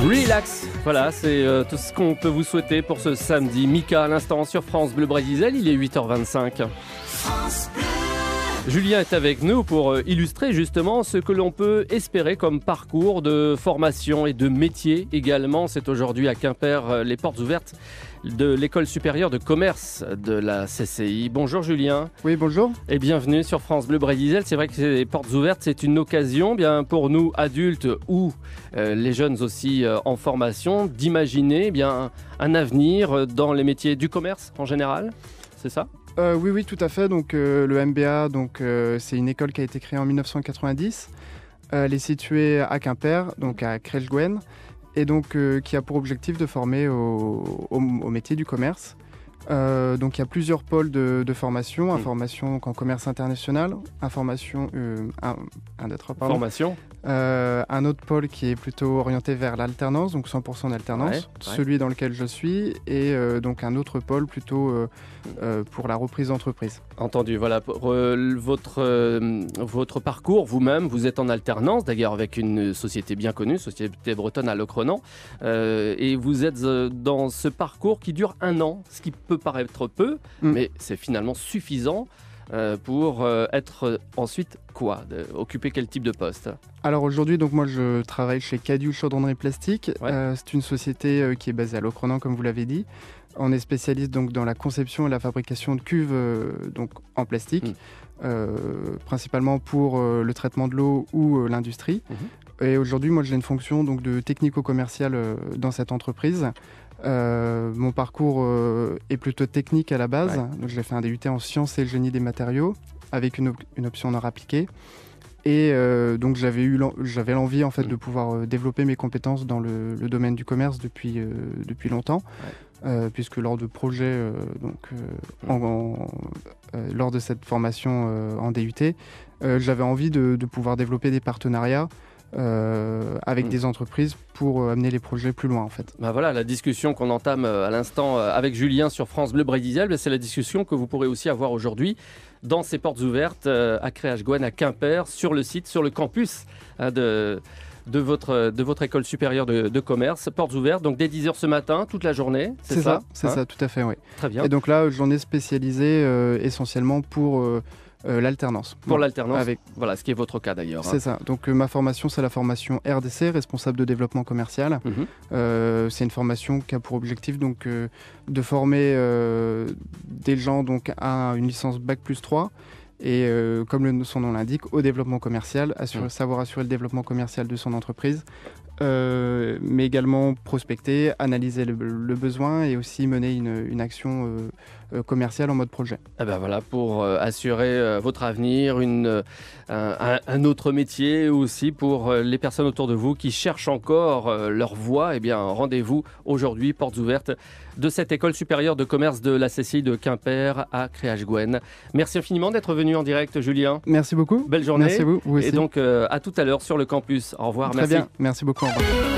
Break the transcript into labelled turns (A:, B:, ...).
A: Relax, voilà, c'est tout ce qu'on peut vous souhaiter pour ce samedi. Mika à l'instant sur France Bleu Brésil, il est 8h25. Julien est avec nous pour illustrer justement ce que l'on peut espérer comme parcours de formation et de métier également. C'est aujourd'hui à Quimper les portes ouvertes de l'école supérieure de commerce de la CCI. Bonjour Julien.
B: Oui, bonjour.
A: Et bienvenue sur France Bleu Brésil. C'est vrai que ces portes ouvertes, c'est une occasion bien pour nous adultes ou les jeunes aussi en formation d'imaginer bien un avenir dans les métiers du commerce en général. C'est ça ?
B: Oui, tout à fait. Donc, le MBA, c'est une école qui a été créée en 1990. Elle est située à Quimper, donc à Crèche-Gouenne, et donc qui a pour objectif de former au métier du commerce. Donc, il y a plusieurs pôles de formation. Information en commerce international, information,
A: formation.
B: Un autre pôle qui est plutôt orienté vers l'alternance, donc 100% d'alternance, celui dans lequel je suis, et donc un autre pôle plutôt pour la reprise d'entreprise.
A: Entendu, voilà, pour, votre parcours, vous-même, vous êtes en alternance, d'ailleurs avec une société bien connue, Société Bretonne à Locronan, et vous êtes dans ce parcours qui dure 1 an, ce qui peut paraître peu, mais c'est finalement suffisant pour être ensuite quoi, occuper quel type de poste?
B: Alors aujourd'hui, donc moi je travaille chez Cadieux Chaudronnerie Plastique. C'est une société qui est basée à Locronan, comme vous l'avez dit. On est spécialiste donc dans la conception et la fabrication de cuves donc en plastique, principalement pour le traitement de l'eau ou l'industrie. Et aujourd'hui, moi j'ai une fonction donc de technico-commercial dans cette entreprise. Mon parcours est plutôt technique à la base. Donc, j'ai fait un DUT en sciences et le génie des matériaux avec une option en art appliqué. Et donc j'avais l'envie en fait de pouvoir développer mes compétences dans le domaine du commerce depuis longtemps, puisque lors de projets lors de cette formation en DUT, j'avais envie de pouvoir développer des partenariats avec des entreprises pour amener les projets plus loin en fait.
A: Ben voilà, la discussion qu'on entame à l'instant avec Julien sur France Bleu Brésil, c'est la discussion que vous pourrez aussi avoir aujourd'hui dans ces portes ouvertes à Crèche-Gouenne, à Quimper, sur le site, sur le campus de votre école supérieure de commerce. Portes ouvertes, donc dès 10h ce matin, toute la journée, c'est ça?
B: C'est ça, tout à fait, oui.
A: Très bien.
B: Et donc là, j'en ai spécialisé essentiellement pour l'alternance.
A: Pour l'alternance, voilà, ce qui est votre cas d'ailleurs.
B: C'est ça. Donc ma formation, c'est la formation RDC, responsable de développement commercial. C'est une formation qui a pour objectif donc de former des gens donc à une licence Bac+3 et comme son nom l'indique, au développement commercial, savoir assurer le développement commercial de son entreprise. Mais également prospecter, analyser le besoin et aussi mener une action commerciale en mode projet.
A: Et ben voilà, pour assurer votre avenir, un autre métier aussi pour les personnes autour de vous qui cherchent encore leur voie, eh bien rendez-vous aujourd'hui, portes ouvertes de cette école supérieure de commerce de la CCI de Quimper à Crèche-Gouenne. Merci infiniment d'être venu en direct, Julien.
B: Merci beaucoup.
A: Belle journée.
B: Merci à vous. Vous aussi.
A: Et donc à tout à l'heure sur le campus. Au revoir.
B: Très bien. Merci beaucoup. Au revoir.